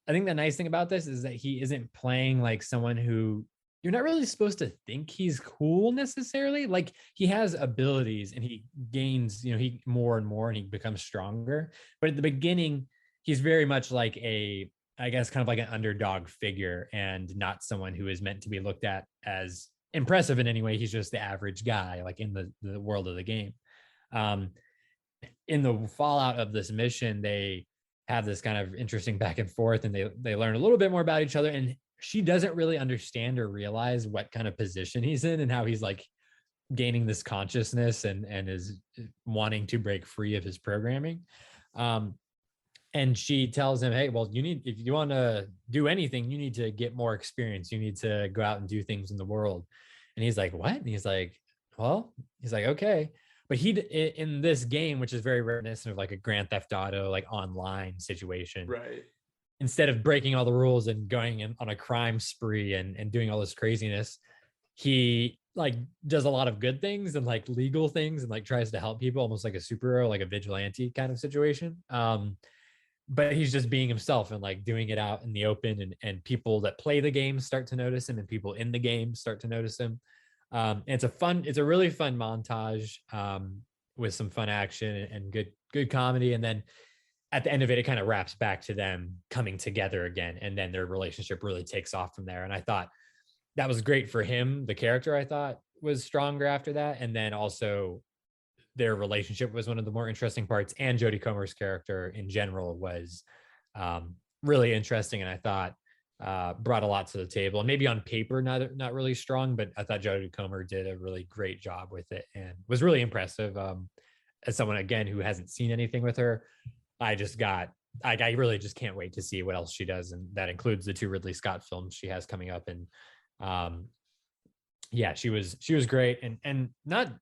I think the nice thing about this is that he isn't playing like someone who you're not really supposed to think he's cool necessarily. Like, he has abilities and he gains, he more and more, and he becomes stronger. But at the beginning, he's very much like I guess kind of like an underdog figure, and not someone who is meant to be looked at as impressive in any way. He's just the average guy, like in the world of the game. In the fallout of this mission, they have this kind of interesting back and forth, and they learn a little bit more about each other, and she doesn't really understand or realize what kind of position he's in and how he's like gaining this consciousness and is wanting to break free of his programming. And she tells him, hey, well, if you want to do anything, you need to get more experience. You need to go out and do things in the world. And he's like, what? And he's like, okay. But in this game, which is very reminiscent of like a Grand Theft Auto, like online situation, Right? Instead of breaking all the rules and going on a crime spree and doing all this craziness, he like does a lot of good things and like legal things and like tries to help people, almost like a superhero, like a vigilante kind of situation. But he's just being himself and like doing it out in the open, and people that play the game start to notice him, and people in the game start to notice him. It's a really fun montage with some fun action and good comedy. And then at the end of it, it kind of wraps back to them coming together again. And then their relationship really takes off from there. And I thought that was great for him. The character, I thought, was stronger after that. And then also their relationship was one of the more interesting parts. And Jodie Comer's character in general was really interesting. And I thought brought a lot to the table, and maybe on paper, not really strong, but I thought Jodie Comer did a really great job with it and was really impressive. As someone, again, who hasn't seen anything with her, I really just can't wait to see what else she does. And that includes the 2 Ridley Scott films she has coming up. And Yeah, she was great. And not,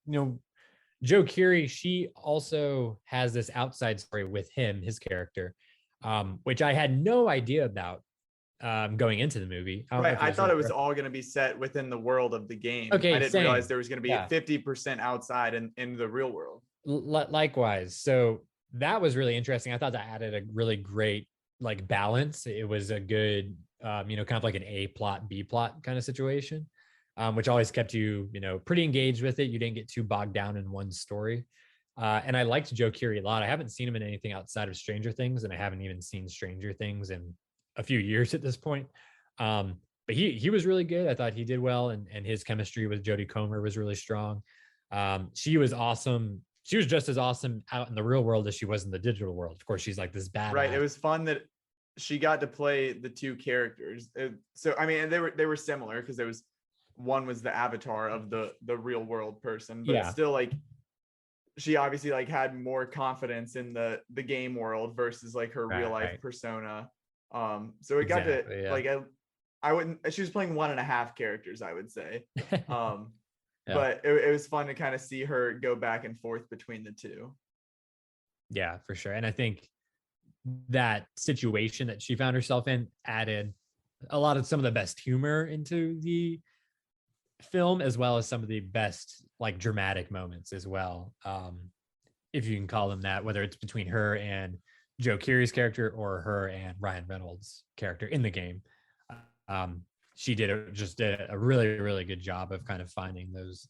Joe Keery, she also has this outside story with him, his character, which I had no idea about going into the movie. I don't know Right. if I there's thought any it was all going to be set within the world of the game. I Okay, didn't realize same. there was going to be Yeah. 50% outside in the real world. Likewise. So that was really interesting. I thought that added a really great like balance. It was a good, kind of like an A plot, B plot kind of situation, which always kept you, pretty engaged with it. You didn't get too bogged down in one story. And I liked Joe Keery a lot. I haven't seen him in anything outside of Stranger Things, and I haven't even seen Stranger Things in a few years at this point. But he was really good. I thought he did well, and his chemistry with Jodie Comer was really strong. She was awesome. She was just as awesome out in the real world as she was in the digital world. Of course, she's like this badass. Right. It was fun that she got to play the two characters. So I mean, they were similar because there was one was the avatar of the real world person, but it's still like she obviously like had more confidence in the game world versus like her real life persona. So it got to like I wouldn't. She was playing 1.5 characters, I would say. But it was fun to kind of see her go back and forth between the two. Yeah, for sure. And I think that situation that she found herself in added a lot of some of the best humor into the film, as well as some of the best like dramatic moments as well. If you can call them that, whether it's between her and Joe Keery's character or her and Ryan Reynolds' character in the game. She did a really, really good job of kind of finding those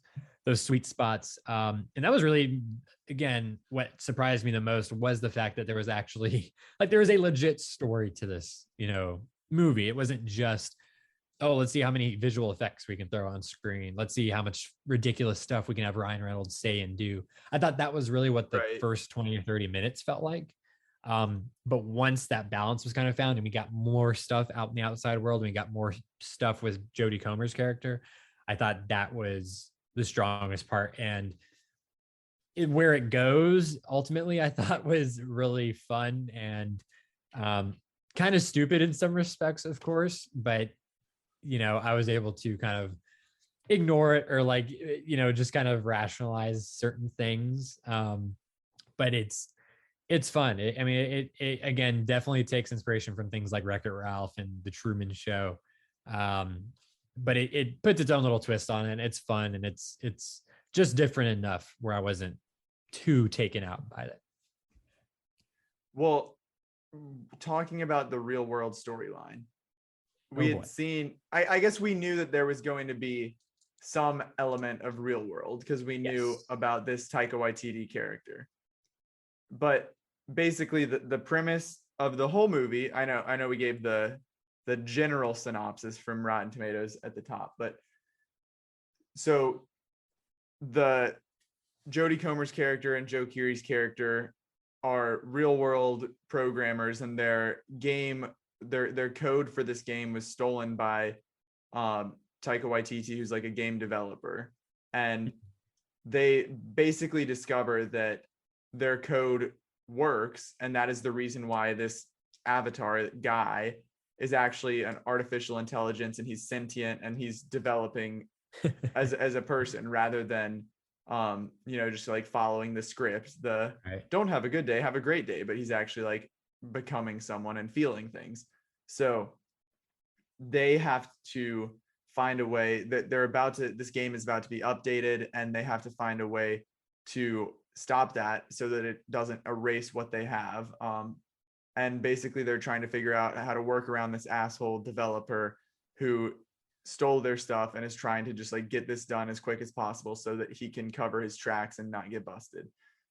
sweet spots. And that was really, again, what surprised me the most was the fact that there was actually like, there was a legit story to this, movie. It wasn't just, oh, let's see how many visual effects we can throw on screen. Let's see how much ridiculous stuff we can have Ryan Reynolds say and do. I thought that was really what the first 20 or 30 minutes felt like. But once that balance was kind of found and we got more stuff out in the outside world and we got more stuff with Jodie Comer's character, I thought that was the strongest part. And where it goes ultimately, I thought was really fun and kind of stupid in some respects, of course, but I was able to kind of ignore it or like, just kind of rationalize certain things. But it's fun. It again, definitely takes inspiration from things like Wreck-It Ralph and The Truman Show. But it puts its own little twist on it. And it's fun. And it's just different enough where I wasn't too taken out by it. Well, talking about the real world storyline, we had seen, I guess we knew that there was going to be some element of real world because we knew about this Taika Waititi character. But basically the premise of the whole movie, I know we gave the general synopsis from Rotten Tomatoes at the top, but so the Jodie Comer's character and Joe Keery's character are real world programmers, and their code for this game was stolen by Taika Waititi, who's like a game developer, and they basically discover that their code works, and that is the reason why this avatar guy is actually an artificial intelligence, and he's sentient and he's developing as a person rather than just like following the script, don't have a good day, have a great day, but he's actually like becoming someone and feeling things. So they have to find a way that this game is about to be updated, and they have to find a way to stop that so that it doesn't erase what they have. And basically they're trying to figure out how to work around this asshole developer who stole their stuff and is trying to just like get this done as quick as possible so that he can cover his tracks and not get busted.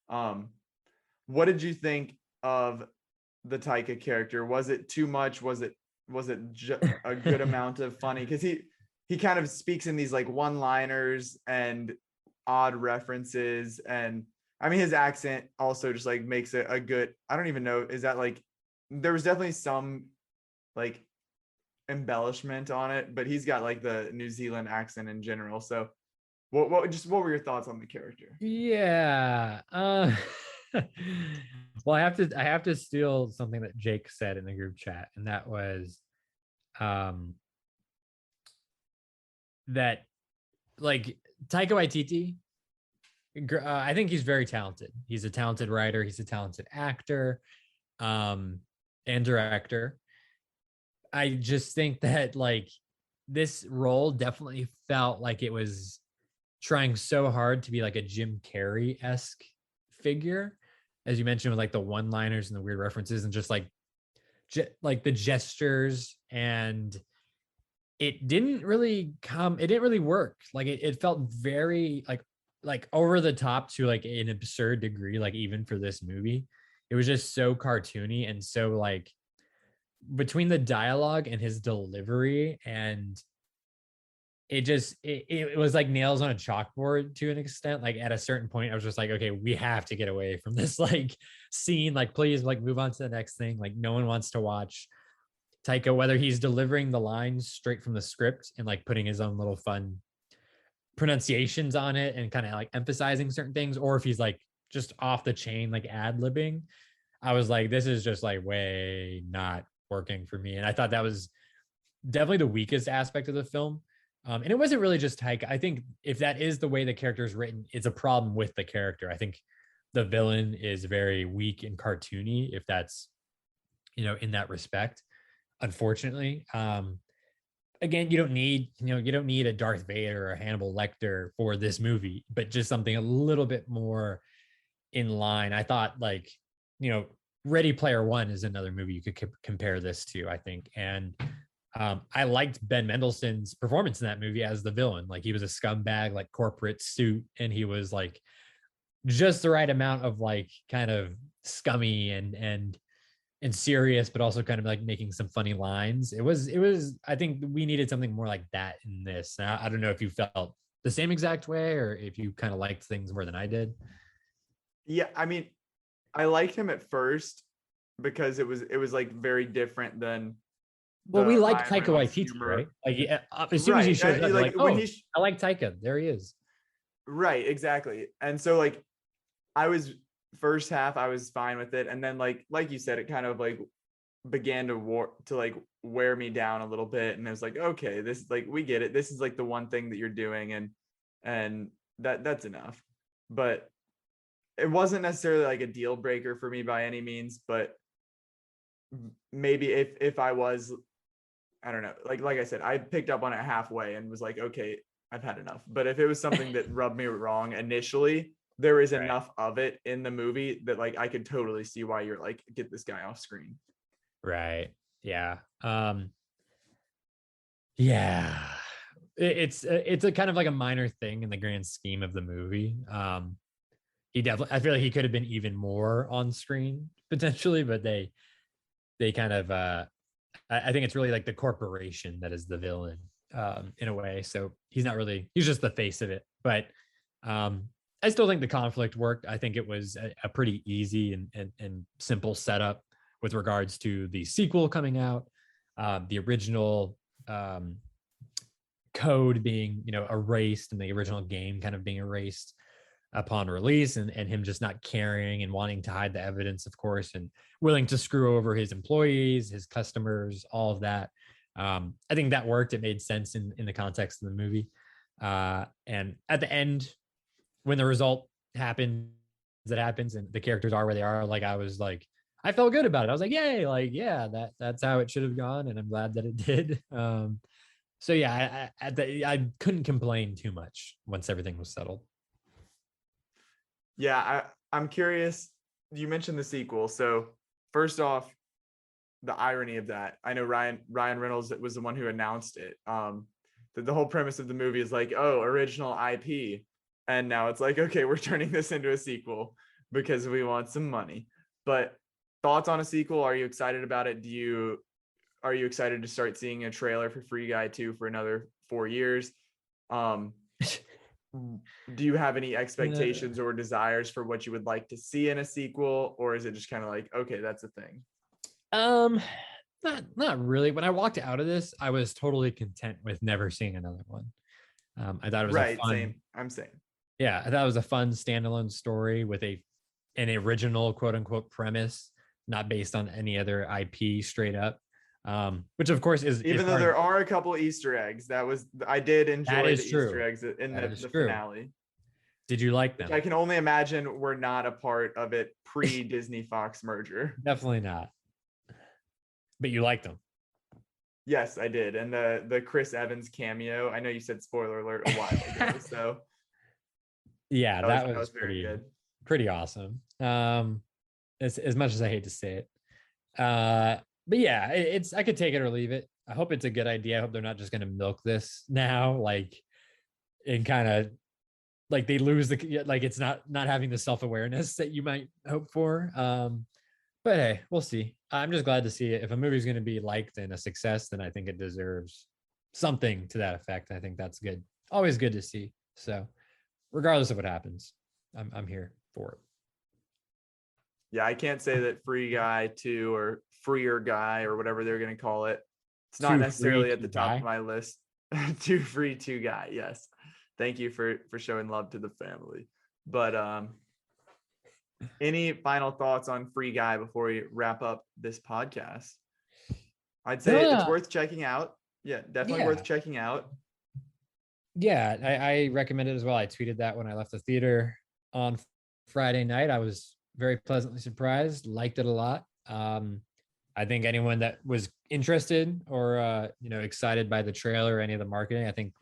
What did you think of the Taika character? Was it too much? Was it a good amount of funny? Because he kind of speaks in these like one-liners and odd references, and I mean his accent also just like makes it a good, I don't even know, is that like, there was definitely some like embellishment on it, but he's got like the New Zealand accent in general. So what were your thoughts on the character? Well, I have to steal something that Jake said in the group chat, and that was that like Taika Waititi, I think he's very talented. He's a talented writer. He's a talented actor, and director. I just think that like this role definitely felt like it was trying so hard to be like a Jim Carrey-esque figure, as you mentioned, with like the one-liners and the weird references and just like the gestures, and it didn't really work. Like it felt very like over the top to like an absurd degree, like even for this movie. It was just so cartoony and so like between the dialogue and his delivery, and it was like nails on a chalkboard to an extent. Like at a certain point I was just like, okay, we have to get away from this like scene, like please like move on to the next thing. Like no one wants to watch Taika, whether he's delivering the lines straight from the script and like putting his own little fun pronunciations on it and kind of like emphasizing certain things, or if he's like just off the chain like ad-libbing. I was like, this is just like way not working for me. And I thought that was definitely the weakest aspect of the film. And it wasn't really just Taika. I think if that is the way the character is written, it's a problem with the character. I think the villain is very weak and cartoony, if that's, in that respect, unfortunately. Again, you don't need a Darth Vader or a Hannibal Lecter for this movie, but just something a little bit more in line. I thought like, Ready Player One is another movie you could compare this to, I think. And I liked Ben Mendelsohn's performance in that movie as the villain. Like he was a scumbag, like corporate suit, and he was like just the right amount of like kind of scummy and serious, but also kind of like making some funny lines. It was, I think we needed something more like that in this. Now, I don't know if you felt the same exact way or if you kind of liked things more than I did. Yeah, I mean, I liked him at first because it was like very different than. Well, we like Taika Waititi, right? Like, yeah, as soon as he shows up, like, oh, I like Taika. There he is. Right, exactly. And so, like, first half, I was fine with it, and then, like you said, it kind of like began to wear me down a little bit, and I was like, okay, this like we get it. This is like the one thing that you're doing, and that's enough. But it wasn't necessarily like a deal breaker for me by any means. But maybe if I was. I don't know. Like I said, I picked up on it halfway and was like, okay, I've had enough. But if it was something that rubbed me wrong initially, there is enough of it in the movie that like I could totally see why you're like, get this guy off screen. Right. Yeah. Yeah. It's a kind of like a minor thing in the grand scheme of the movie. I feel like he could have been even more on screen potentially, but they kind of I think it's really like the corporation that is the villain in a way. So he's just the face of it. But I still think the conflict worked. I think it was a pretty easy and simple setup with regards to the sequel coming out, the original code being, erased, and the original game kind of being erased upon release, and him just not caring and wanting to hide the evidence, of course, and willing to screw over his employees, his customers, all of that. I think that worked. It made sense in the context of the movie. And at the end, when the result happens, it happens, and the characters are where they are. Like I was like, I felt good about it. I was like, yay! Like, yeah, that's how it should have gone, and I'm glad that it did. So yeah, I couldn't complain too much once everything was settled. Yeah, I'm curious. You mentioned the sequel. So first off, the irony of that. I know Ryan Reynolds was the one who announced it. The whole premise of the movie is like, oh, original IP. And now it's like, okay, we're turning this into a sequel because we want some money. But thoughts on a sequel? Are you excited about it? Are you excited to start seeing a trailer for Free Guy 2 for another 4 years? Do you have any expectations or desires for what you would like to see in a sequel, or is it just kind of like, okay, that's a thing? Not really. When I walked out of this, I was totally content with never seeing another one. I thought it was a fun, same. I'm saying. Yeah, I thought it was a fun standalone story with an original quote unquote premise, not based on any other IP straight up. which of course is even though there are a couple Easter eggs. I did enjoy the Easter eggs in the finale. Did you like them? Which I can only imagine were not a part of it pre-Disney Fox merger. Definitely not. But you liked them. Yes, I did. And the Chris Evans cameo. I know you said spoiler alert a while ago, so yeah, that was very good. Pretty awesome. As much as I hate to say it. But yeah, I could take it or leave it. I hope it's a good idea. I hope they're not just going to milk this now, like, and kind of like they lose it's not having the self-awareness that you might hope for. But hey, we'll see. I'm just glad to see it. If a movie's going to be liked and a success, then I think it deserves something to that effect. I think that's good. Always good to see. So regardless of what happens, I'm here for it. Yeah, I can't say that Free Guy 2 or Freer Guy or whatever they're going to call it. It's not necessarily at the top of my list. Too Free 2 Guy. Yes. Thank you for showing love to the family. But any final thoughts on Free Guy before we wrap up this podcast? I'd say it's worth checking out. Yeah, definitely worth checking out. Yeah, I recommend it as well. I tweeted that when I left the theater on Friday night. I was very pleasantly surprised, liked it a lot. I think anyone that was interested or excited by the trailer or any of the marketing, I think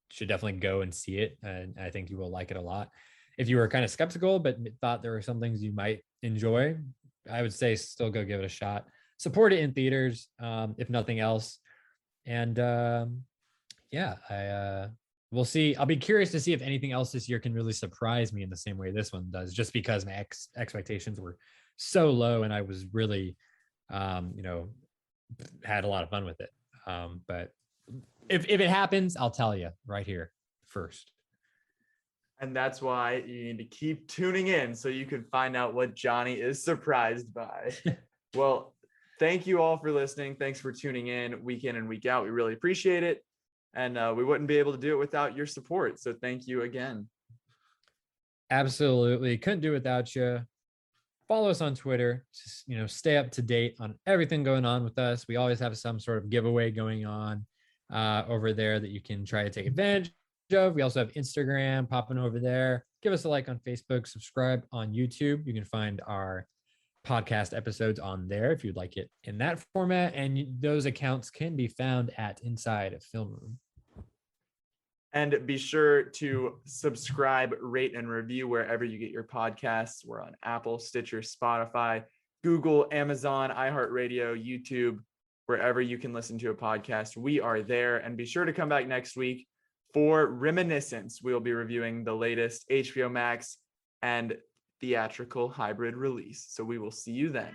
should definitely go and see it. And I think you will like it a lot. If you were kind of skeptical, but thought there were some things you might enjoy, I would say still go give it a shot. Support it in theaters, if nothing else. And we'll see. I'll be curious to see if anything else this year can really surprise me in the same way this one does, just because my expectations were so low and I was really, had a lot of fun with it. But if it happens, I'll tell you right here first. And that's why you need to keep tuning in so you can find out what Johnny is surprised by. Well, thank you all for listening. Thanks for tuning in week in and week out. We really appreciate it. And we wouldn't be able to do it without your support. So thank you again. Absolutely. Couldn't do it without you. Follow us on Twitter. Stay up to date on everything going on with us. We always have some sort of giveaway going on over there that you can try to take advantage of. We also have Instagram popping over there. Give us a like on Facebook. Subscribe on YouTube. You can find our podcast episodes on there if you'd like it in that format, and those accounts can be found at Inside Film Room. And be sure to subscribe, rate, and review wherever you get your podcasts. We're on Apple, Stitcher, Spotify, Google, Amazon, iHeartRadio, YouTube, wherever you can listen to a podcast. We are there. And be sure to come back next week for Reminiscence. We'll be reviewing the latest HBO Max and theatrical hybrid release. So we will see you then.